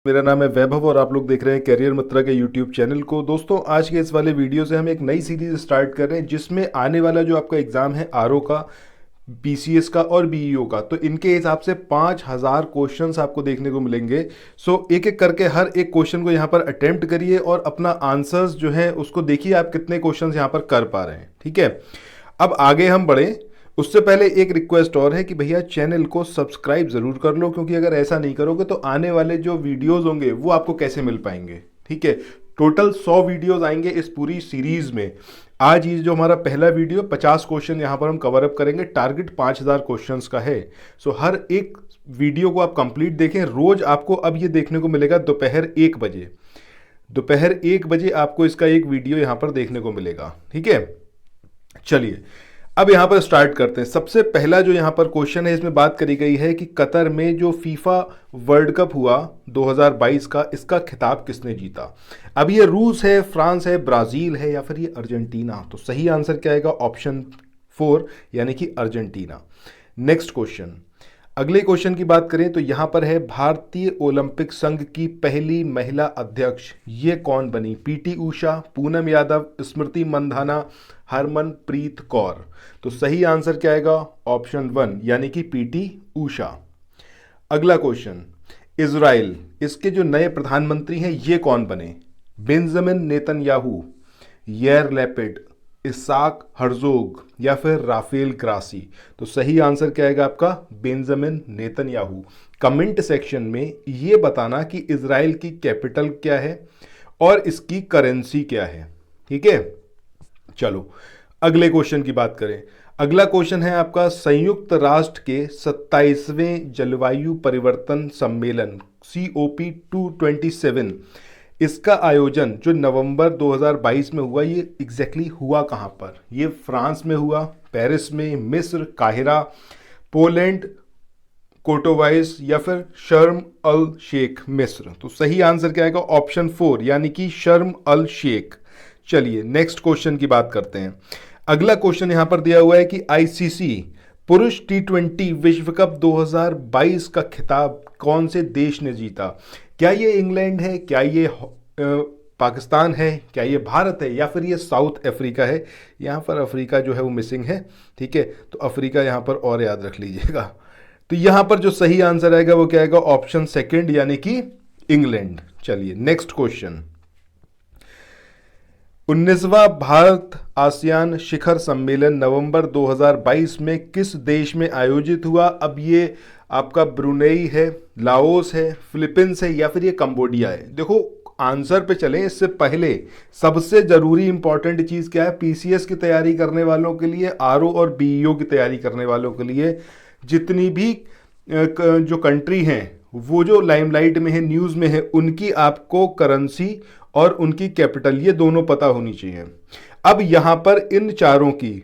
मेरा नाम है वैभव और आप लोग देख रहे हैं कैरियर मित्रा के यूट्यूब चैनल को। दोस्तों, आज के इस वाले वीडियो से हम एक नई सीरीज स्टार्ट कर रहे हैं जिसमें आने वाला जो आपका एग्ज़ाम है आरओ का, पीसीएस का और बीईओ का, तो इनके हिसाब से 5000 क्वेश्चंस आपको देखने को मिलेंगे। सो एक एक करके हर एक क्वेश्चन को यहाँ पर अटेम्प्ट करिए और अपना आंसर्स जो है उसको देखिए आप कितने क्वेश्चंस यहाँ पर कर पा रहे हैं। ठीक है, अब आगे हम बढ़े उससे पहले एक रिक्वेस्ट और है कि भैया चैनल को सब्सक्राइब ज़रूर कर लो, क्योंकि अगर ऐसा नहीं करोगे तो आने वाले जो वीडियोस होंगे वो आपको कैसे मिल पाएंगे। ठीक है, टोटल 100 वीडियोस आएंगे इस पूरी सीरीज में। आज ये जो हमारा पहला वीडियो 50 क्वेश्चन यहाँ पर हम कवर अप करेंगे, टारगेट 5000 क्वेश्चंस का है। सो हर एक वीडियो को आप कंप्लीट देखें। रोज आपको अब ये देखने को मिलेगा दोपहर 1 बजे, दोपहर 1 बजे आपको इसका एक वीडियो यहाँ पर देखने को मिलेगा। ठीक है, चलिए अब यहाँ पर स्टार्ट करते हैं। सबसे पहला जो यहाँ पर क्वेश्चन है इसमें बात करी गई है कि कतर में जो फीफा वर्ल्ड कप हुआ 2022 का, इसका खिताब किसने जीता। अब ये रूस है, फ्रांस है, ब्राज़ील है या फिर ये अर्जेंटीना। तो सही आंसर क्या आएगा? ऑप्शन 4 यानी कि अर्जेंटीना। नेक्स्ट क्वेश्चन, अगले क्वेश्चन की बात करें तो यहाँ पर है भारतीय ओलंपिक संघ की पहली महिला अध्यक्ष ये कौन बनी? पीटी उषा, पूनम यादव, स्मृति मंधाना, हरमनप्रीत कौर। तो सही आंसर क्या आएगा? ऑप्शन 1 यानी कि पीटी उषा। अगला क्वेश्चन, इजराइल, इसके जो नए प्रधानमंत्री हैं ये कौन बने? बेंजामिन नेतन्याहू, यार लैपिड, इसाक हर्जोग या फिर राफेल ग्रासी। तो सही आंसर क्या आएगा आपका? Benjamin Netanyahu. कमेंट सेक्शन में ये बताना कि इजराइल की कैपिटल क्या है और इसकी करेंसी क्या है। ठीक है, चलो अगले क्वेश्चन की बात करें। अगला क्वेश्चन है आपका, संयुक्त राष्ट्र के 27वें जलवायु परिवर्तन सम्मेलन COP 227, इसका आयोजन जो नवंबर 2022 में हुआ, ये एग्जैक्टली हुआ कहाँ पर? ये फ्रांस में हुआ, पेरिस में, मिस्र, काहिरा, पोलैंड, कोटोवाइस या फिर शर्म अल शेख, मिस्र। तो सही आंसर क्या आएगा? ऑप्शन 4 यानी कि शर्म अल शेख। चलिए नेक्स्ट क्वेश्चन की बात करते हैं। अगला क्वेश्चन यहां पर दिया हुआ है कि आईसीसी पुरुष T20 विश्व कप 2022 का खिताब कौन से देश ने जीता? क्या ये इंग्लैंड है, क्या ये पाकिस्तान है, क्या ये भारत है या फिर ये साउथ अफ्रीका है? यहाँ पर अफ्रीका जो है वो मिसिंग है। ठीक है, तो अफ्रीका यहाँ पर और याद रख लीजिएगा। तो यहाँ पर जो सही आंसर आएगा वो क्या आएगा? ऑप्शन 2 यानी कि इंग्लैंड। चलिए नेक्स्ट क्वेश्चन, 19वां भारत आसियान शिखर सम्मेलन नवंबर 2022 में किस देश में आयोजित हुआ? अब ये आपका ब्रुनेई है, लाओस है, फिलीपींस है या फिर ये कंबोडिया है? देखो आंसर पे चलें इससे पहले सबसे जरूरी इंपॉर्टेंट चीज क्या है? पीसीएस की तैयारी करने वालों के लिए, आरओ और बीईओ की तैयारी करने वालों के लिए, जितनी भी जो कंट्री हैं वो जो लाइमलाइट में है, न्यूज़ में है, उनकी आपको करेंसी और उनकी कैपिटल ये दोनों पता होनी चाहिए। अब यहाँ पर इन चारों की,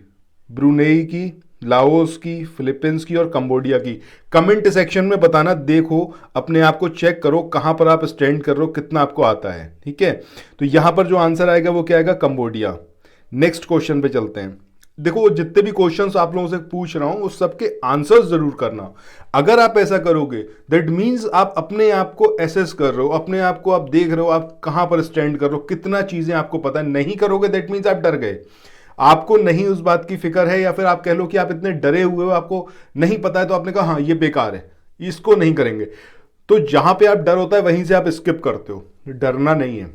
ब्रुनेई की, लाओस की, फिलीपींस की और कंबोडिया की, कमेंट सेक्शन में बताना। देखो अपने आप को चेक करो कहाँ पर आप स्टैंड कर रहे हो, कितना आपको आता है। ठीक है, तो यहाँ पर जो आंसर आएगा वो क्या आएगा? कंबोडिया। नेक्स्ट क्वेश्चन पे चलते हैं। देखो जितने भी क्वेश्चंस आप लोगों से पूछ रहा हूं उस सबके आंसर्स जरूर करना। अगर आप ऐसा करोगे दैट मीन्स आप अपने आप को एसेस कर रहे हो, अपने आप को आप देख रहे हो आप कहां पर स्टैंड कर रहे हो, कितना चीजें आपको पता है। नहीं करोगे दैट मीन्स आप डर गए, आपको नहीं उस बात की फिक्र है, या फिर आप कह लो कि आप इतने डरे हुए हो, आपको नहीं पता है, तो आपने कहा हाँ ये बेकार है, इसको नहीं करेंगे। तो जहां पे आप डर होता है वहीं से आप स्किप करते हो। डरना नहीं है,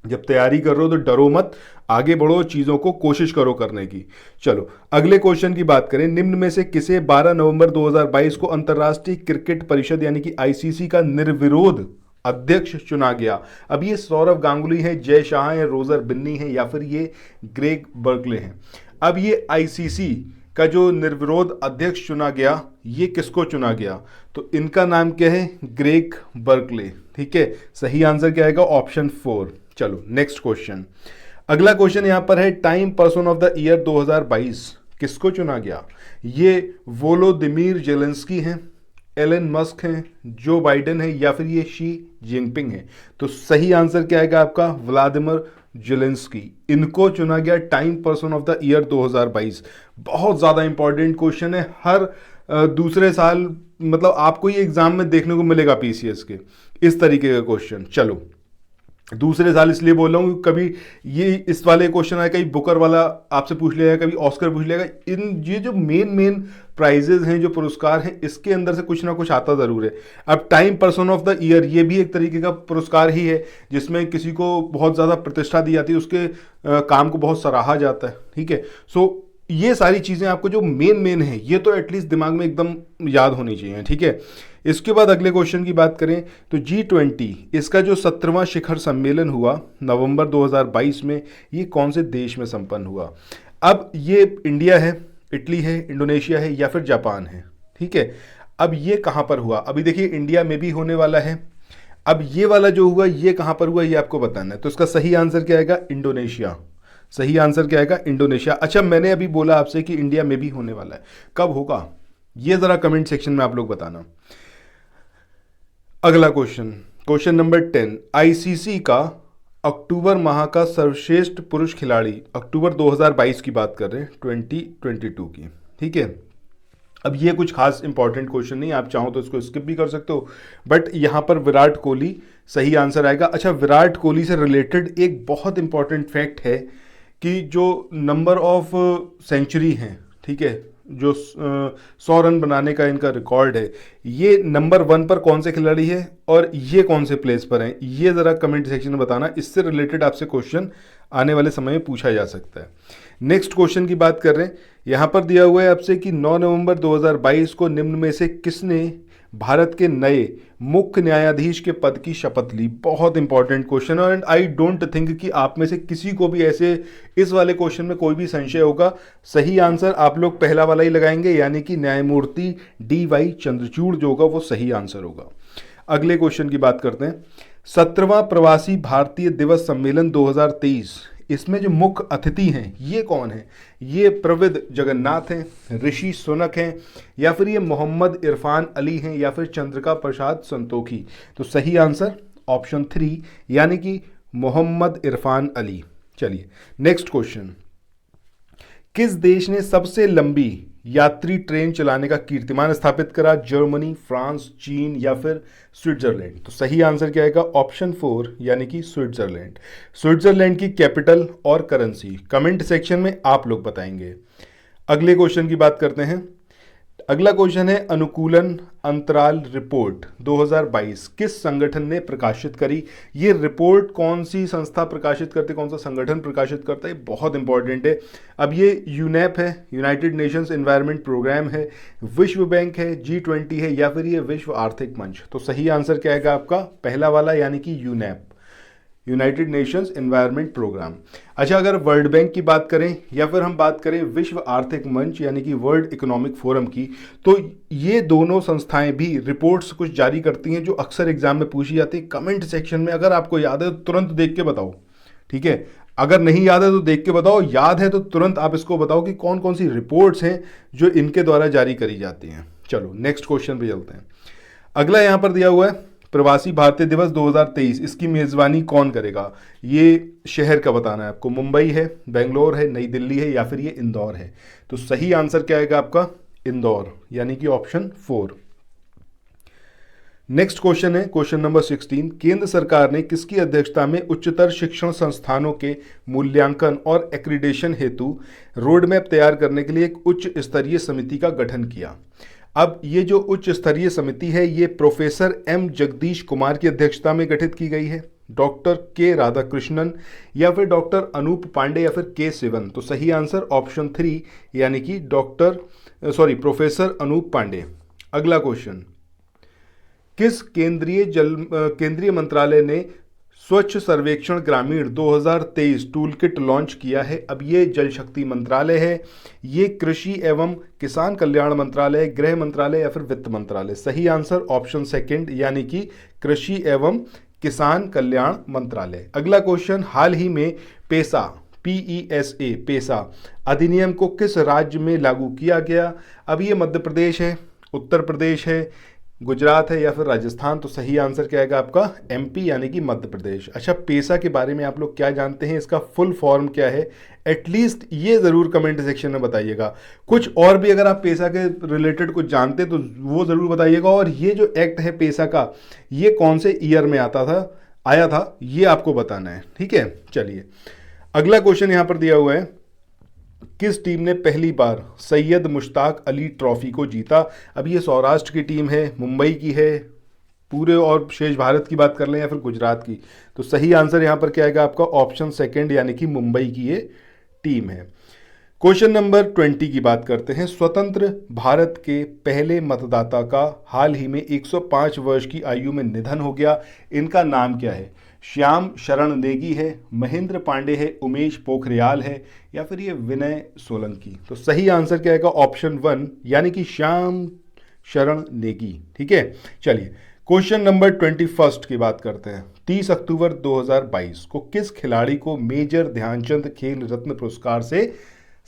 जब तैयारी कर रहे हो तो डरो मत, आगे बढ़ो, चीजों को कोशिश करो करने की। चलो अगले क्वेश्चन की बात करें। निम्न में से किसे 12 नवंबर 2022 को अंतर्राष्ट्रीय क्रिकेट परिषद यानी कि आईसीसी का निर्विरोध अध्यक्ष चुना गया? अब ये सौरव गांगुली है, जय शाह है, रोजर बिन्नी है या फिर ये ग्रेग बर्कले हैं? अब ये आईसीसी का जो निर्विरोध अध्यक्ष चुना गया, ये किसको चुना गया? तो इनका नाम क्या है? Greg Berkeley. ठीक है, सही आंसर क्या आएगा? ऑप्शन 4। चलो नेक्स्ट क्वेश्चन। अगला क्वेश्चन यहां पर है, time person of the year 2022 किसको चुना गया? ये वोलोदिमीर जेलेंस्की हैं, एलन मस्क हैं, जो बाइडेन है या फिर ये शी जिनपिंग है? तो सही आंसर क्या आएगा आपका? Vladimir Zelensky. इनको चुना गया time person of the year 2022। बहुत ज़्यादा इंपॉर्टेंट क्वेश्चन है, हर दूसरे साल, मतलब आपको ये एग्जाम में देखने को मिलेगा पीसीएस के इस तरीके का क्वेश्चन। चलो दूसरे साल इसलिए बोल रहा हूँ, कभी ये इस वाले क्वेश्चन आए, कभी बुकर वाला आपसे पूछ लिया, कभी ऑस्कर पूछ लिया। इन ये जो मेन प्राइजेज हैं, जो पुरस्कार हैं, इसके अंदर से कुछ ना कुछ आता ज़रूर है। अब time person of the year, ये भी एक तरीके का पुरस्कार ही है, जिसमें किसी को बहुत ज़्यादा प्रतिष्ठा दी जाती है, उसके काम को बहुत सराहा जाता है। ठीक है, सो ये सारी चीज़ें आपको जो मेन है, ये तो एटलीस्ट दिमाग में एकदम याद होनी चाहिए। ठीक है, इसके बाद अगले क्वेश्चन की बात करें तो G20 इसका जो 17वां शिखर सम्मेलन हुआ नवंबर 2022 में, ये कौन से देश में संपन्न हुआ? अब ये इंडिया है, इटली है, इंडोनेशिया है या फिर जापान है। ठीक है, अब ये कहाँ पर हुआ? अभी देखिए इंडिया में भी होने वाला है। अब ये वाला जो हुआ ये कहाँ पर हुआ, ये आपको बताना है। तो इसका सही आंसर क्या आएगा? इंडोनेशिया। सही आंसर क्या आएगा? इंडोनेशिया। अच्छा, मैंने अभी बोला आपसे कि इंडिया में भी होने वाला है, कब होगा ये ज़रा कमेंट सेक्शन में आप लोग बताना। अगला क्वेश्चन, क्वेश्चन नंबर 10, आईसीसी का अक्टूबर माह का सर्वश्रेष्ठ पुरुष खिलाड़ी, अक्टूबर 2022 की बात कर रहे हैं, 2022 की। ठीक है, अब ये कुछ खास इंपॉर्टेंट क्वेश्चन नहीं, आप चाहो तो इसको स्किप भी कर सकते हो, बट यहाँ पर विराट कोहली सही आंसर आएगा। अच्छा, विराट कोहली से रिलेटेड एक बहुत इंपॉर्टेंट फैक्ट है कि जो नंबर ऑफ सेंचुरी हैं, ठीक है, जो 100 रन बनाने का इनका रिकॉर्ड है, ये नंबर 1 पर कौन से खिलाड़ी है और ये कौन से प्लेस पर हैं, ये ज़रा कमेंट सेक्शन में बताना। इससे रिलेटेड आपसे क्वेश्चन आने वाले समय में पूछा जा सकता है। नेक्स्ट क्वेश्चन की बात कर रहे हैं, यहाँ पर दिया हुआ है आपसे कि 9 नवंबर 2022 को निम्न में से किसने भारत के नए मुख्य न्यायाधीश के पद की शपथ ली? बहुत इंपॉर्टेंट क्वेश्चन है, एंड आई डोंट थिंक कि आप में से किसी को भी ऐसे इस वाले क्वेश्चन में कोई भी संशय होगा। सही आंसर आप लोग पहला वाला ही लगाएंगे, यानी कि न्यायमूर्ति DY चंद्रचूड़ जो होगा वो सही आंसर होगा। अगले क्वेश्चन की बात करते हैं, 17वां प्रवासी भारतीय दिवस सम्मेलन 2023, इसमें जो मुख्य अतिथि हैं ये कौन है? ये प्रविद जगन्नाथ हैं, ऋषि सुनक हैं, या फिर ये मोहम्मद इरफान अली हैं, या फिर चंद्रिका प्रसाद संतोखी? तो सही आंसर ऑप्शन 3 यानी कि मोहम्मद इरफान अली। चलिए नेक्स्ट क्वेश्चन, किस देश ने सबसे लंबी यात्री ट्रेन चलाने का कीर्तिमान स्थापित करा? जर्मनी, फ्रांस, चीन या फिर स्विट्जरलैंड? तो सही आंसर क्या आएगा? ऑप्शन 4 यानी कि स्विट्जरलैंड। स्विट्जरलैंड की कैपिटल और करेंसी कमेंट सेक्शन में आप लोग बताएंगे। अगले क्वेश्चन की बात करते हैं। अगला क्वेश्चन है, अनुकूलन अंतराल रिपोर्ट 2022 किस संगठन ने प्रकाशित करी? ये रिपोर्ट कौन सी संस्था प्रकाशित करती, कौन सा संगठन प्रकाशित करता है? बहुत इंपॉर्टेंट है। अब ये यूनेप है, यूनाइटेड नेशंस एनवायरनमेंट प्रोग्राम है, विश्व बैंक है, G20 है, या फिर ये विश्व आर्थिक मंच? तो सही आंसर क्या आएगा आपका? पहला वाला यानी कि UNEP, United Nations Environment Programme. अच्छा, अगर वर्ल्ड बैंक की बात करें या फिर हम बात करें विश्व आर्थिक मंच यानी कि वर्ल्ड इकोनॉमिक फोरम की, तो ये दोनों संस्थाएं भी रिपोर्ट्स कुछ जारी करती हैं जो अक्सर एग्जाम में पूछी जाती है। कमेंट सेक्शन में अगर आपको याद है तो तुरंत देख के बताओ, ठीक है? अगर नहीं याद है तो देख के बताओ, याद है तो तुरंत आप इसको बताओ कि कौन कौन सी रिपोर्ट्स हैं जो इनके द्वारा जारी करी जाती हैं। चलो नेक्स्ट क्वेश्चन पे चलते हैं। अगला यहाँ पर दिया हुआ है, प्रवासी भारतीय दिवस 2023, इसकी मेज़बानी कौन करेगा? ये शहर का बताना है आपको, मुंबई है, बेंगलोर है, नई दिल्ली है, या फिर ये इंदौर है? तो सही आंसर क्या आएगा आपका? इंदौर, यानी कि ऑप्शन 4। नेक्स्ट क्वेश्चन है क्वेश्चन नंबर 16, केंद्र सरकार ने किसकी अध्यक्षता में उच्चतर शिक्षण संस्थानों के मूल्यांकन और एक्रीडेशन हेतु रोड मैप तैयार करने के लिए एक उच्च स्तरीय समिति का गठन किया? अब ये जो उच्च स्तरीय समिति है ये प्रोफेसर M जगदीश कुमार की अध्यक्षता में गठित की गई है, डॉक्टर K राधाकृष्णन, या फिर डॉक्टर अनूप पांडे, या फिर K सिवन? तो सही आंसर ऑप्शन 3 यानी कि प्रोफेसर अनूप पांडे। अगला क्वेश्चन, किस केंद्रीय मंत्रालय ने स्वच्छ सर्वेक्षण ग्रामीण 2023 टूल किट लॉन्च किया है? अब ये जल शक्ति मंत्रालय है, ये कृषि एवं किसान कल्याण मंत्रालय, गृह मंत्रालय, या फिर वित्त मंत्रालय? सही आंसर ऑप्शन 2 यानी कि कृषि एवं किसान कल्याण मंत्रालय। अगला क्वेश्चन, हाल ही में पेसा PESA पेसा अधिनियम को किस राज्य में लागू किया गया? अब ये मध्य प्रदेश है, उत्तर प्रदेश है, गुजरात है या फिर राजस्थान? तो सही आंसर क्या आएगा आपका एमपी यानी कि मध्य प्रदेश। अच्छा, पेसा के बारे में आप लोग क्या जानते हैं, इसका फुल फॉर्म क्या है, एटलीस्ट ये ज़रूर कमेंट सेक्शन में बताइएगा। कुछ और भी अगर आप पेसा के रिलेटेड कुछ जानते हैं तो वो ज़रूर बताइएगा। और ये जो एक्ट है पेसा का, ये कौन से ईयर में आया था ये आपको बताना है, ठीक है। चलिए अगला क्वेश्चन यहाँ पर दिया हुआ है, किस टीम ने पहली बार सैयद मुश्ताक अली ट्रॉफी को जीता? अब ये सौराष्ट्र की टीम है, मुंबई की है, पूरे और शेष भारत की बात कर लें या फिर गुजरात की? तो सही आंसर यहाँ पर क्या आएगा आपका ऑप्शन सेकंड यानी कि मुंबई की ये टीम है। क्वेश्चन नंबर 20 की बात करते हैं। स्वतंत्र भारत के पहले मतदाता का हाल ही में 105 वर्ष की आयु में निधन हो गया, इनका नाम क्या है? श्याम शरण नेगी है, महेंद्र पांडे है, उमेश पोखरियाल है या फिर ये विनय सोलंकी? तो सही आंसर क्या आएगा ऑप्शन 1 यानी कि श्याम शरण नेगी, ठीक है। चलिए क्वेश्चन नंबर 21 की बात करते हैं। 30 अक्टूबर 2022 को किस खिलाड़ी को मेजर ध्यानचंद खेल रत्न पुरस्कार से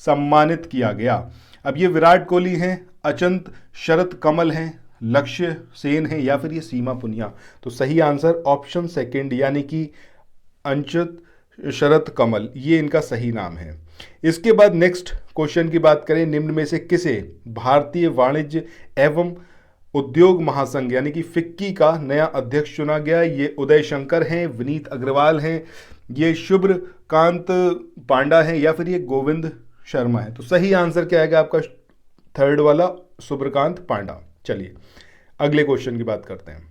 सम्मानित किया गया? अब ये विराट कोहली हैं, अचंत शरत कमल हैं, लक्ष्य सेन है या फिर ये सीमा पुनिया? तो सही आंसर ऑप्शन सेकंड यानी कि अंचत शरत कमल, ये इनका सही नाम है। इसके बाद नेक्स्ट क्वेश्चन की बात करें, निम्न में से किसे भारतीय वाणिज्य एवं उद्योग महासंघ यानी कि फिक्की का नया अध्यक्ष चुना गया? ये उदय शंकर हैं, विनीत अग्रवाल हैं, ये शुभ्रकांत पांडा है या फिर ये गोविंद शर्मा है? तो सही आंसर क्या आएगा आपका थर्ड वाला, शुभ्रकांत पांडा। चलिए अगले क्वेश्चन की बात करते हैं।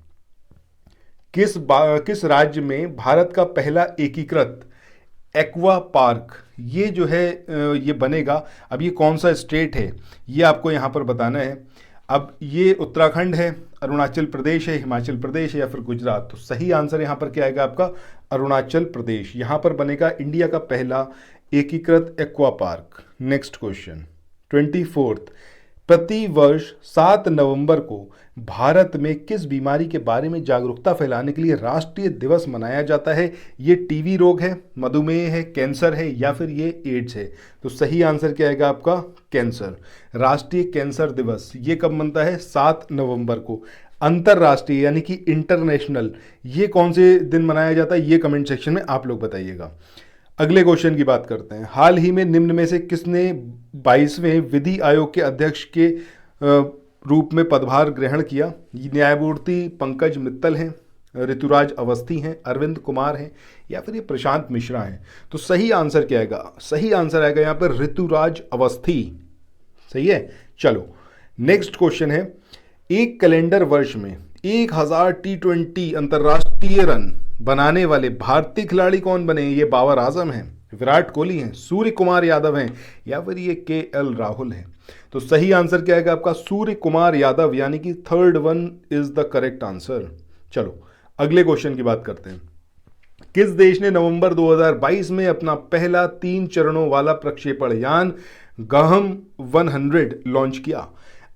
किस राज्य में भारत का पहला एकीकृत एक्वा पार्क ये जो है ये बनेगा? अब ये कौन सा स्टेट है ये आपको यहाँ पर बताना है। अब ये उत्तराखंड है, अरुणाचल प्रदेश है, हिमाचल प्रदेश है या फिर गुजरात? तो सही आंसर यहाँ पर क्या आएगा आपका अरुणाचल प्रदेश। यहाँ पर बनेगा इंडिया का पहला एकीकृत एक्वा पार्क। नेक्स्ट क्वेश्चन 24, प्रति वर्ष 7 नवंबर को भारत में किस बीमारी के बारे में जागरूकता फैलाने के लिए राष्ट्रीय दिवस मनाया जाता है? ये टीबी रोग है, मधुमेह है, कैंसर है या फिर ये एड्स है? तो सही आंसर क्या आएगा आपका कैंसर। राष्ट्रीय कैंसर दिवस ये कब मनता है? 7 नवंबर को। अंतरराष्ट्रीय यानी कि इंटरनेशनल ये कौन से दिन मनाया जाता है? ये कमेंट सेक्शन में आप लोग बताइएगा। अगले क्वेश्चन की बात करते हैं। हाल ही में निम्न में से किसने 22वें विधि आयोग के अध्यक्ष के रूप में पदभार ग्रहण किया? न्यायमूर्ति पंकज मित्तल हैं, ऋतुराज अवस्थी हैं, अरविंद कुमार हैं या फिर ये प्रशांत मिश्रा हैं? तो सही आंसर क्या आएगा? सही आंसर आएगा यहाँ पर ऋतुराज अवस्थी। सही है। चलो नेक्स्ट क्वेश्चन है, एक कैलेंडर वर्ष में 1000 T20 अंतर्राष्ट्रीय रन बनाने वाले भारतीय खिलाड़ी कौन बने? ये बाबर आजम हैं, विराट कोहली हैं, सूर्य कुमार यादव हैं या फिर ये KL राहुल हैं? तो सही आंसर क्या आएगा आपका सूर्य कुमार यादव यानी कि third one is the correct answer. चलो अगले क्वेश्चन की बात करते हैं। किस देश ने नवंबर 2022 में अपना पहला 3 चरणों वाला प्रक्षेपण यान गहम 100 लॉन्च किया?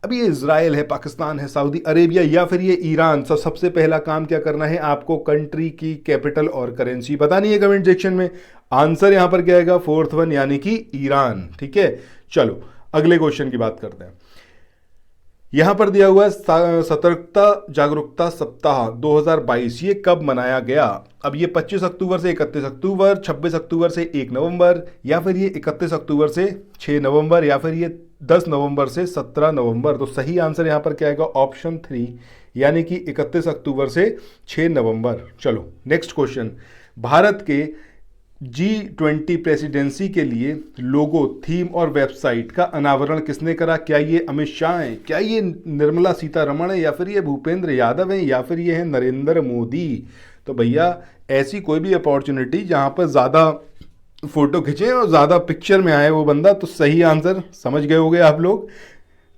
अब ये इजराइल है, पाकिस्तान है, सऊदी अरेबिया या फिर ये ईरान? तो सबसे पहला काम क्या करना है आपको? कंट्री की कैपिटल और करेंसी बतानी है कमेंट सेक्शन में। आंसर यहां पर क्या आएगा? फोर्थ वन यानी कि ईरान। ठीक है, चलो अगले क्वेश्चन की बात करते हैं। यहां पर दिया हुआ है सतर्कता जागरूकता सप्ताह 2022 ये कब मनाया गया? अब ये 25 अक्टूबर से 31 अक्टूबर, 26 अक्टूबर से 1 नवंबर या फिर ये 31 अक्टूबर से 6 नवंबर या फिर ये 10 नवंबर से 17 नवंबर? तो सही आंसर यहां पर क्या आएगा? ऑप्शन 3 यानी कि 31 अक्टूबर से 6 नवंबर। चलो नेक्स्ट क्वेश्चन, भारत के G20 प्रेसिडेंसी के लिए लोगो, थीम और वेबसाइट का अनावरण किसने करा? क्या ये अमित शाह हैं, क्या ये निर्मला सीतारमण है या फिर ये भूपेंद्र यादव हैं या फिर ये हैं नरेंद्र मोदी? तो भैया ऐसी कोई भी अपॉर्चुनिटी जहां पर ज़्यादा फोटो खींचे और ज़्यादा पिक्चर में आए वो बंदा, तो सही आंसर समझ गए होंगे आप लोग।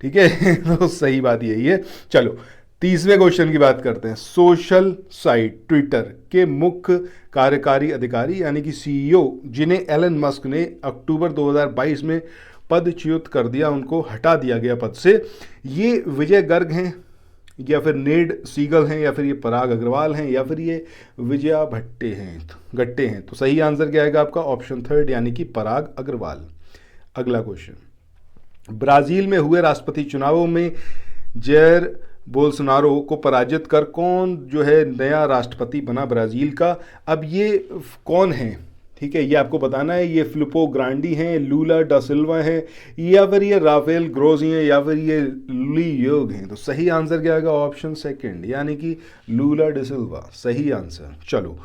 ठीक है तो सही बात यही है। चलो तीसरे क्वेश्चन की बात करते हैं। सोशल साइट ट्विटर के मुख्य कार्यकारी अधिकारी यानी कि CEO जिन्हें एलन मस्क ने अक्टूबर 2022 में पदच्युत कर दिया, उनको हटा दिया गया पद से, ये विजय गर्ग हैं या फिर नेड सीगल हैं या फिर ये पराग अग्रवाल हैं या फिर ये विजया गट्टे हैं? तो सही आंसर क्या आएगा आपका? ऑप्शन 3 यानी कि पराग अग्रवाल। अगला क्वेश्चन, ब्राजील में हुए राष्ट्रपति चुनावों में जैर बोल्सोनारो को पराजित कर कौन जो है नया राष्ट्रपति बना ब्राज़ील का। अब ये कौन है, ठीक है, ये आपको बताना है। ये फिलिपो ग्रांडी हैं, लूला डा सिल्वा हैं, या फिर ये राफेल ग्रोजी हैं, या फिर ये ली योग हैं। तो सही आंसर क्या आएगा? ऑप्शन सेकंड, यानी कि लूला डा सिल्वा सही आंसर। चलो,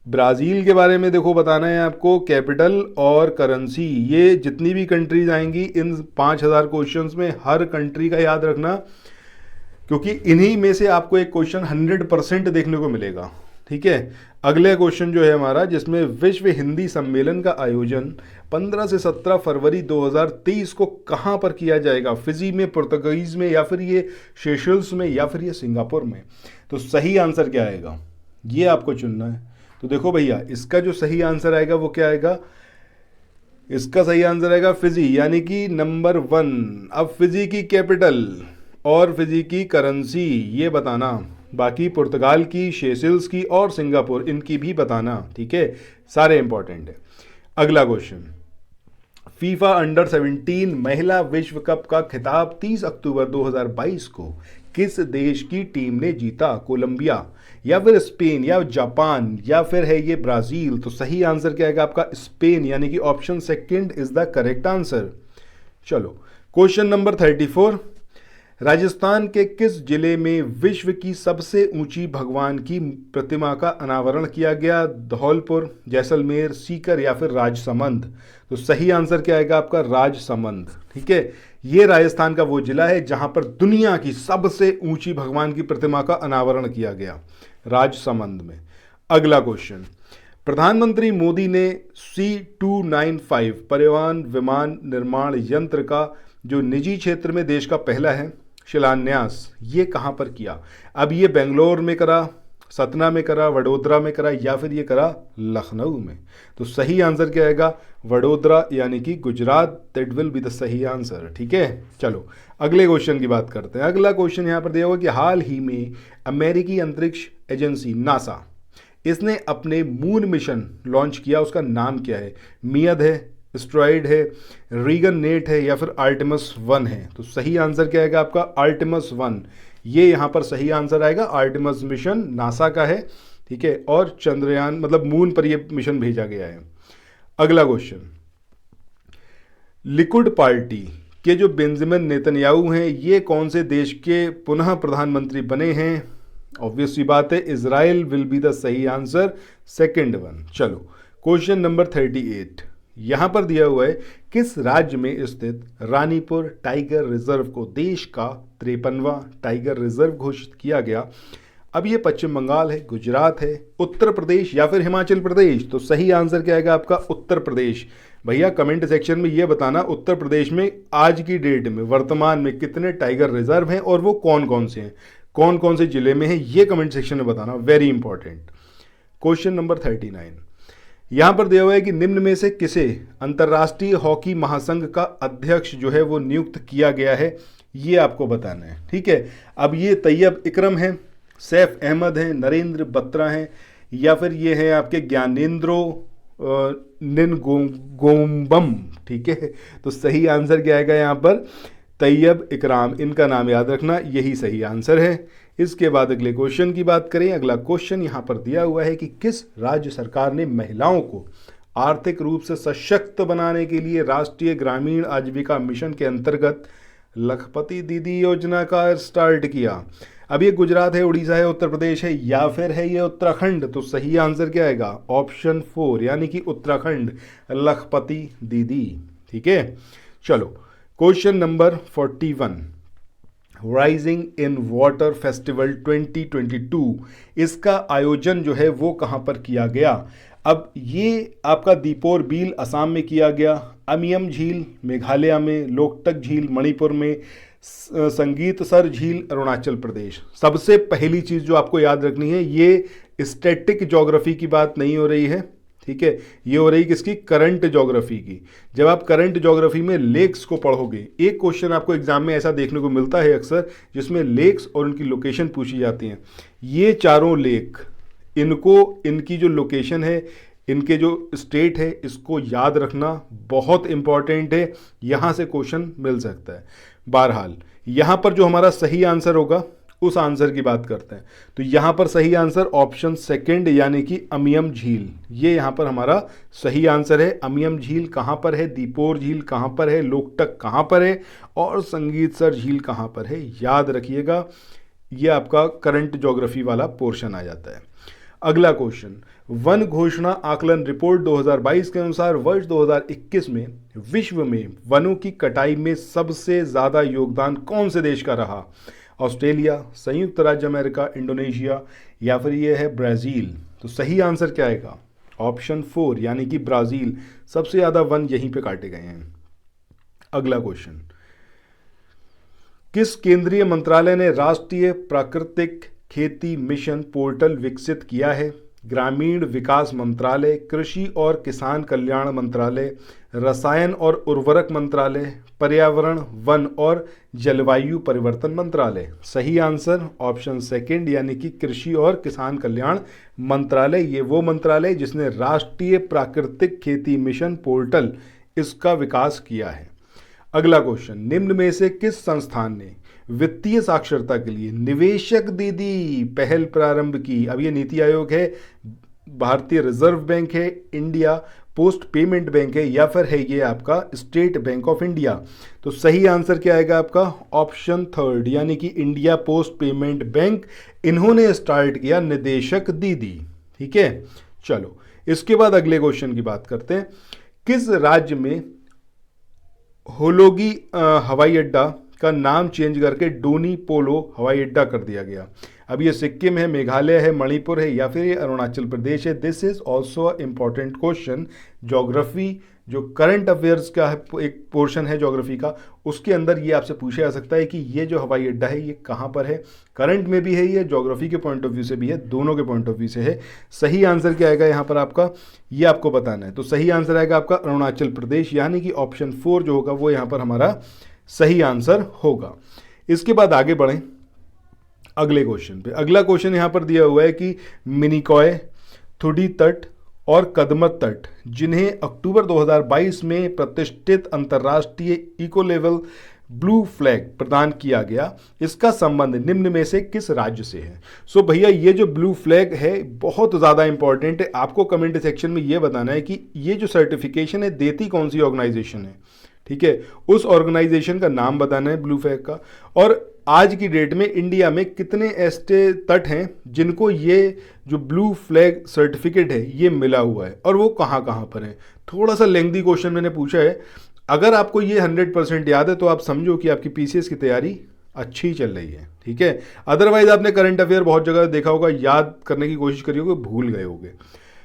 ब्राज़ील के बारे में देखो बताना है आपको, कैपिटल और करेंसी। ये जितनी भी कंट्रीज आएंगी इन 5000 क्वेश्चंस में हर कंट्री का याद रखना, क्योंकि इन्हीं में से आपको एक क्वेश्चन 100% देखने को मिलेगा। ठीक है, अगले क्वेश्चन जो है हमारा, जिसमें विश्व हिंदी सम्मेलन का आयोजन 15 से 17 फरवरी 2023 को कहाँ पर किया जाएगा? फिजी में, पुर्तगालीज में, या फिर ये सेशल्स में, या फिर ये सिंगापुर में? तो सही आंसर क्या आएगा, ये आपको चुनना है। तो देखो भैया, इसका जो सही आंसर आएगा वो क्या आएगा? इसका सही आंसर आएगा फिजी, यानी कि नंबर 1। अब फिजी की कैपिटल और फिजी की करेंसी ये बताना, बाकी पुर्तगाल की, सेशल्स की और सिंगापुर, इनकी भी बताना। ठीक है, सारे इंपॉर्टेंट है। अगला क्वेश्चन, फीफा अंडर 17 महिला विश्व कप का खिताब 30 अक्टूबर 2022 को किस देश की टीम ने जीता? कोलंबिया, या फिर स्पेन, या जापान, या फिर है ये ब्राजील? तो सही आंसर क्या आएगा आपका? स्पेन, यानी कि option second is the correct answer. चलो, क्वेश्चन नंबर 34, राजस्थान के किस जिले में विश्व की सबसे ऊंची भगवान की प्रतिमा का अनावरण किया गया? धौलपुर, जैसलमेर, सीकर, या फिर राजसमंद? तो सही आंसर क्या आएगा आपका? राजसमंद। ठीक है, ये राजस्थान का वो जिला है जहां पर दुनिया की सबसे ऊंची भगवान की प्रतिमा का अनावरण किया गया, राजसमंद में। अगला क्वेश्चन, प्रधानमंत्री मोदी ने C295 परिवहन विमान निर्माण यंत्र का जो निजी क्षेत्र में देश का पहला है शिलान्यास, ये कहाँ पर किया? अब ये बेंगलोर में करा, सतना में करा, वडोदरा में करा, या फिर ये करा लखनऊ में? तो सही आंसर क्या आएगा? वडोदरा, यानी कि Gujarat. That will be the सही आंसर। ठीक है, चलो अगले क्वेश्चन की बात करते हैं। अगला क्वेश्चन यहाँ पर दिया हुआ कि हाल ही में अमेरिकी अंतरिक्ष एजेंसी नासा, इसने अपने मून मिशन लॉन्च किया, उसका नाम क्या है? मियद है, एस्ट्रॉइड है, रीगन नेट है, या फिर आर्टेमिस 1 है? तो सही आंसर क्या आएगा आपका? आर्टेमिस 1, ये यहाँ पर सही आंसर आएगा। आर्टेमिस मिशन नासा का है। ठीक है, और चंद्रयान मतलब मून पर यह मिशन भेजा गया है। अगला क्वेश्चन, लिकुड पार्टी के जो बेंजामिन नेतन्याहू हैं, ये कौन से देश के पुनः प्रधानमंत्री बने हैं? ऑब्वियस सी बात है, इजराइल विल बी द सही आंसर, सेकंड वन। चलो, क्वेश्चन नंबर 38 यहां पर दिया हुआ है, किस राज्य में स्थित रानीपुर टाइगर रिजर्व को देश का 53वां टाइगर रिजर्व घोषित किया गया? अब ये पश्चिम बंगाल है, गुजरात है, उत्तर प्रदेश, या फिर हिमाचल प्रदेश? तो सही आंसर क्या आएगा आपका? उत्तर प्रदेश। भैया कमेंट सेक्शन में ये बताना उत्तर प्रदेश में आज की डेट में वर्तमान में कितने टाइगर रिजर्व हैं और वो कौन कौन से हैं, कौन कौन से जिले में हैं, ये कमेंट सेक्शन में बताना, वेरी इंपॉर्टेंट। क्वेश्चन नंबर 39 यहां पर दिया हुआ है कि निम्न में से किसे अंतर्राष्ट्रीय हॉकी महासंघ का अध्यक्ष जो है वो नियुक्त किया गया है? ये आपको बताना है। ठीक है, अब ये तैयब इकरम है, सैफ अहमद हैं, नरेंद्र बत्रा हैं, या फिर ये है आपके ज्ञानेंद्रो निनगोम्बम। ठीक है, तो सही आंसर क्या आएगा यहाँ पर? तैयब इकराम, इनका नाम याद रखना, यही सही आंसर है। इसके बाद अगले क्वेश्चन की बात करें। अगला क्वेश्चन यहाँ पर दिया हुआ है कि किस राज्य सरकार ने महिलाओं को आर्थिक रूप से सशक्त बनाने के लिए राष्ट्रीय ग्रामीण आजीविका मिशन के अंतर्गत लखपति दीदी योजना का स्टार्ट किया? अब ये गुजरात है, उड़ीसा है, उत्तर प्रदेश है, या फिर है ये उत्तराखंड? तो सही आंसर क्या आएगा? ऑप्शन 4, यानी कि उत्तराखंड, लखपति दीदी। ठीक है, चलो question number 41 rising in water festival 2022, इसका आयोजन जो है वो कहाँ पर किया गया? अब ये आपका दीपोर बील असम में किया गया, अमियम झील मेघालय में, लोकटक झील मणिपुर में, संगीतसर झील अरुणाचल प्रदेश। सबसे पहली चीज़ जो आपको याद रखनी है, ये स्टैटिक ज्योग्राफी की बात नहीं हो रही है। ठीक है, ये हो रही किसकी? करंट ज्योग्राफी की। जब आप करंट ज्योग्राफी में लेक्स को पढ़ोगे, एक क्वेश्चन आपको एग्जाम में ऐसा देखने को मिलता है अक्सर, जिसमें लेक्स और उनकी लोकेशन पूछी जाती हैं। ये चारों लेक, इनको इनकी जो लोकेशन है, इनके जो स्टेट है, इसको याद रखना बहुत इंपॉर्टेंट है, यहाँ से क्वेश्चन मिल सकता है। बहरहाल यहाँ पर जो हमारा सही आंसर होगा उस आंसर की बात करते हैं। तो यहाँ पर सही आंसर ऑप्शन सेकंड यानी कि अमियम झील, ये यहाँ पर हमारा सही आंसर है। अमियम झील कहाँ पर है, दीपोर झील कहाँ पर है, लोकटक कहाँ पर है और संगीतसर झील कहाँ पर है, याद रखिएगा। ये आपका करंट ज्योग्राफी वाला पोर्शन आ जाता है। अगला क्वेश्चन, वन घोषणा आकलन रिपोर्ट 2022 के अनुसार वर्ष 2021 में विश्व में वनों की कटाई में सबसे ज्यादा योगदान कौन से देश का रहा? ऑस्ट्रेलिया, संयुक्त राज्य अमेरिका, इंडोनेशिया या फिर ये है ब्राज़ील। तो सही आंसर क्या आएगा? ऑप्शन 4 यानी कि ब्राज़ील। सबसे ज़्यादा वन यहीं पे काटे गए हैं। अगला क्वेश्चन, किस केंद्रीय मंत्रालय ने राष्ट्रीय प्राकृतिक खेती मिशन पोर्टल विकसित किया है? ग्रामीण विकास मंत्रालय, कृषि और किसान कल्याण मंत्रालय, रसायन और उर्वरक मंत्रालय, पर्यावरण वन और जलवायु परिवर्तन मंत्रालय। सही आंसर ऑप्शन सेकंड यानी कि कृषि और किसान कल्याण मंत्रालय। ये वो मंत्रालय जिसने राष्ट्रीय प्राकृतिक खेती मिशन पोर्टल इसका विकास किया है। अगला क्वेश्चन, निम्न में से किस संस्थान ने वित्तीय साक्षरता के लिए निवेशक दीदी पहल प्रारंभ की? अब ये नीति आयोग है, भारतीय रिजर्व बैंक है, इंडिया पोस्ट पेमेंट बैंक है या फिर है ये आपका स्टेट बैंक ऑफ इंडिया। तो सही आंसर क्या आएगा आपका? ऑप्शन थर्ड यानी कि इंडिया पोस्ट पेमेंट बैंक, इन्होंने स्टार्ट किया निदेशक दीदी। ठीक है, चलो इसके बाद अगले क्वेश्चन की बात करते हैं। किस राज्य में होलोगी हवाई अड्डा का नाम चेंज करके डोनी पोलो हवाई अड्डा कर दिया गया? अब ये सिक्किम है, मेघालय है, मणिपुर है या फिर ये अरुणाचल प्रदेश है। This is also important question. Geography जो करंट अफेयर्स का है, एक पोर्शन है ज्योग्राफी का, उसके अंदर ये आपसे पूछा जा सकता है कि ये जो हवाई अड्डा है ये कहाँ पर है। करंट में भी है, ये ज्योग्राफी के पॉइंट ऑफ व्यू से भी है, दोनों के पॉइंट ऑफ व्यू से है। सही आंसर क्या आएगा यहाँ पर आपका, ये आपको बताना है। तो सही आंसर आएगा आपका अरुणाचल प्रदेश यानी कि ऑप्शन 4 जो होगा वो यहाँ पर हमारा सही आंसर होगा। इसके बाद आगे बढ़ें अगले क्वेश्चन पे। अगला क्वेश्चन यहाँ पर दिया हुआ है कि मिनिकॉय, थुडी तट और कदमत तट, जिन्हें अक्टूबर 2022 में प्रतिष्ठित अंतर्राष्ट्रीय इको लेवल ब्लू फ्लैग प्रदान किया गया, इसका संबंध निम्न में से किस राज्य से है? सो भैया ये जो ब्लू फ्लैग है बहुत ज़्यादा इंपॉर्टेंट है। आपको कमेंट सेक्शन में ये बताना है कि ये जो सर्टिफिकेशन है देती कौन सी ऑर्गेनाइजेशन है। ठीक है, उस ऑर्गेनाइजेशन का नाम बताना है ब्लू फ्लैग का। और आज की डेट में इंडिया में कितने ऐसे तट हैं जिनको ये जो ब्लू फ्लैग सर्टिफिकेट है ये मिला हुआ है और वो कहाँ कहाँ पर है? थोड़ा सा लेंथी क्वेश्चन मैंने पूछा है। अगर आपको ये 100% याद है तो आप समझो कि आपकी पीसीएस की तैयारी अच्छी चल रही है। ठीक है, अदरवाइज आपने करंट अफेयर बहुत जगह देखा होगा, याद करने की कोशिश करी होगी, भूल गए होंगे।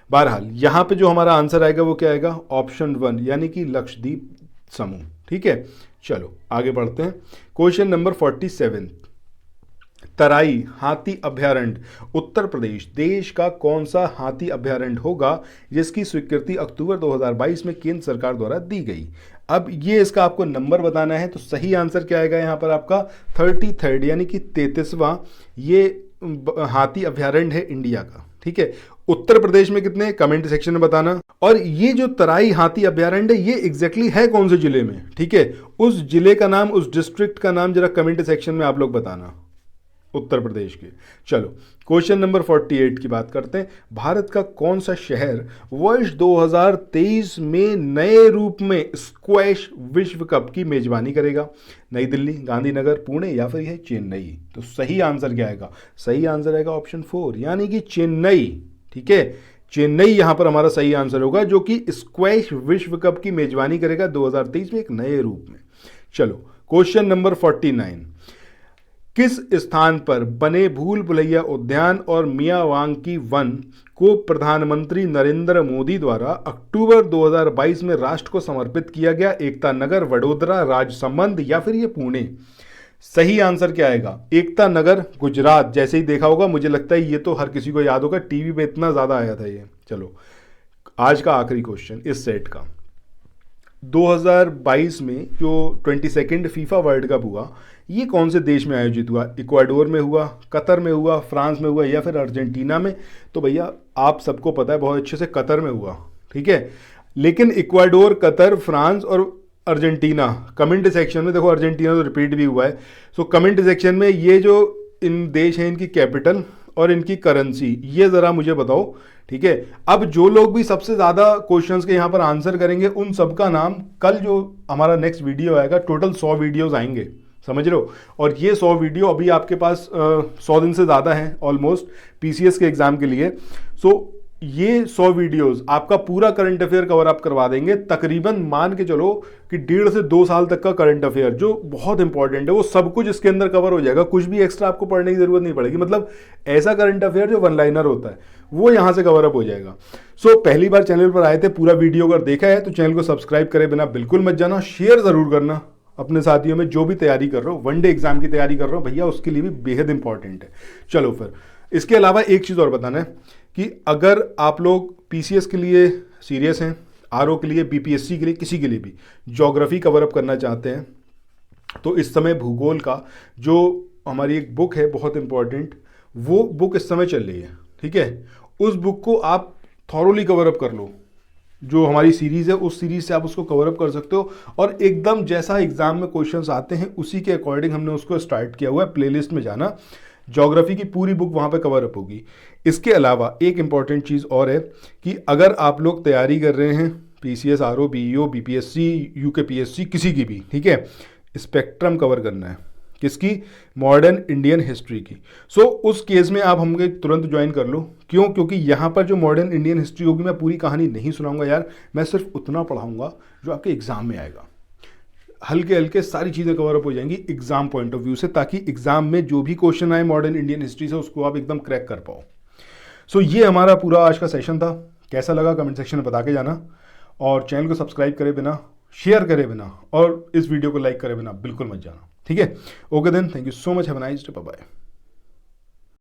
बहरहाल यहाँ पे जो हमारा आंसर आएगा वो क्या आएगा? ऑप्शन 1 यानी कि लक्षद्वीप समूह। ठीक है, चलो आगे बढ़ते हैं। क्वेश्चन नंबर 47, तराई हाथी अभयारण्य उत्तर प्रदेश देश का कौन सा हाथी अभयारण्य होगा जिसकी स्वीकृति अक्टूबर 2022 में केंद्र सरकार द्वारा दी गई? अब ये इसका आपको नंबर बताना है। तो सही आंसर क्या आएगा यहाँ पर आपका? 33rd यानी कि 33वां ये हाथी अभयारण्य है इंडिया का। ठीक है, उत्तर प्रदेश में कितने, कमेंट सेक्शन में बताना। और ये जो तराई हाथी अभयारण्य ये एग्जैक्टली है कौन से जिले में? ठीक है, उस जिले का नाम, उस डिस्ट्रिक्ट का नाम जरा कमेंट सेक्शन में आप लोग बताना, उत्तर प्रदेश के। चलो क्वेश्चन नंबर 48 की बात करते हैं। भारत का कौन सा शहर वर्ष 2023 में नए रूप में स्क्वैश विश्व कप की मेजबानी करेगा? नई दिल्ली, गांधीनगर, पुणे या फिर यह चेन्नई? तो सही आंसर क्या आएगा? सही आंसर आएगा ऑप्शन 4 यानी कि चेन्नई। ठीक है, चेन्नई यहां पर हमारा सही आंसर होगा, जो कि स्क्वैश विश्व कप की मेजबानी करेगा 2023 में एक नए रूप में। चलो क्वेश्चन नंबर 49, किस स्थान पर बने भूल भुलैया उद्यान और मियावांकी वन को प्रधानमंत्री नरेंद्र मोदी द्वारा अक्टूबर 2022 में राष्ट्र को समर्पित किया गया? एकता नगर, वडोदरा, राजसमंद या फिर ये पुणे? सही आंसर क्या आएगा? एकता नगर, गुजरात। जैसे ही देखा होगा, मुझे लगता है ये तो हर किसी को याद होगा, टीवी पे इतना ज्यादा आया था ये। चलो आज का आखिरी क्वेश्चन इस सेट का, 2022 में जो 22nd फीफा वर्ल्ड कप हुआ ये कौन से देश में आयोजित हुआ? इक्वाडोर में हुआ, कतर में हुआ, फ्रांस में हुआ या फिर अर्जेंटीना में? तो भैया आप सबको पता है बहुत अच्छे से कतर में हुआ। ठीक है, लेकिन इक्वाडोर, कतर, फ्रांस और अर्जेंटीना, कमेंट सेक्शन में देखो, अर्जेंटीना तो रिपीट भी हुआ है। सो कमेंट सेक्शन में ये जो इन देश हैं, इनकी कैपिटल और इनकी करेंसी, ये ज़रा मुझे बताओ। ठीक है, अब जो लोग भी सबसे ज़्यादा क्वेश्चंस के यहाँ पर आंसर करेंगे उन सबका नाम कल जो हमारा नेक्स्ट वीडियो आएगा, टोटल 100 वीडियोज़ आएंगे, समझ रहे हो। और ये 100 वीडियो अभी आपके पास 100 दिन से ज़्यादा हैं ऑलमोस्ट पीसीएस के एग्ज़ाम के लिए। सो ये 100 वीडियोस आपका पूरा करंट अफेयर कवर अप करवा देंगे, तकरीबन मान के चलो कि 1.5 से 2 साल तक का करंट अफेयर जो बहुत इंपॉर्टेंट है वो सब कुछ इसके अंदर कवर हो जाएगा। कुछ भी एक्स्ट्रा आपको पढ़ने की जरूरत नहीं पड़ेगी, मतलब ऐसा करंट अफेयर जो वन लाइनर होता है वो यहाँ से कवर अप हो जाएगा। सो पहली बार चैनल पर आए थे, पूरा वीडियो अगर देखा है तो चैनल को सब्सक्राइब करे बिना बिल्कुल मत जाना, शेयर जरूर करना अपने साथियों में जो भी तैयारी कर रहे हो, वनडे एग्जाम की तैयारी कर रहे हो भैया, उसके लिए भी बेहद इंपॉर्टेंट है। चलो फिर इसके अलावा एक चीज़ और बताना है कि अगर आप लोग पीसीएस के लिए सीरियस हैं, आरओ के लिए, बीपीएससी के लिए, किसी के लिए भी ज्योग्राफी कवर अप करना चाहते हैं, तो इस समय भूगोल का जो हमारी एक बुक है बहुत इंपॉर्टेंट, वो बुक इस समय चल रही है। ठीक है, उस बुक को आप थॉरोली कवर अप कर लो। जो हमारी सीरीज़ है उस सीरीज़ से आप उसको कवर अप कर सकते हो, और एकदम जैसा एग्जाम में क्वेश्चंस आते हैं उसी के अकॉर्डिंग हमने उसको स्टार्ट किया हुआ है। प्लेलिस्ट में जाना, ज्योग्राफी की पूरी बुक वहाँ पे कवर अप होगी। इसके अलावा एक इम्पॉर्टेंट चीज़ और है कि अगर आप लोग तैयारी कर रहे हैं PCS, RO, BEO, BPSC, UKPSC, किसी की भी, ठीक है, स्पेक्ट्रम कवर करना है, किसकी, मॉडर्न इंडियन हिस्ट्री की। सो उस केस में आप हमको तुरंत ज्वाइन कर लो। क्यों? क्योंकि यहाँ पर जो मॉडर्न इंडियन हिस्ट्री होगी मैं पूरी कहानी नहीं सुनाऊंगा यार, मैं सिर्फ उतना पढ़ाऊंगा जो आपके एग्जाम में आएगा। हल्के हल्के सारी चीज़ें कवर अप हो जाएंगी एग्जाम पॉइंट ऑफ व्यू से, ताकि एग्जाम में जो भी क्वेश्चन आए मॉडर्न इंडियन हिस्ट्री से उसको आप एकदम क्रैक कर पाओ। सो ये हमारा पूरा आज का सेशन था। कैसा लगा कमेंट सेक्शन में बता के जाना, और चैनल को सब्सक्राइब करे बिना, शेयर करे बिना और इस वीडियो को लाइक करे बिना बिल्कुल मत जाना। ठीक है, okay then, thank you so much, have a nice day, bye bye.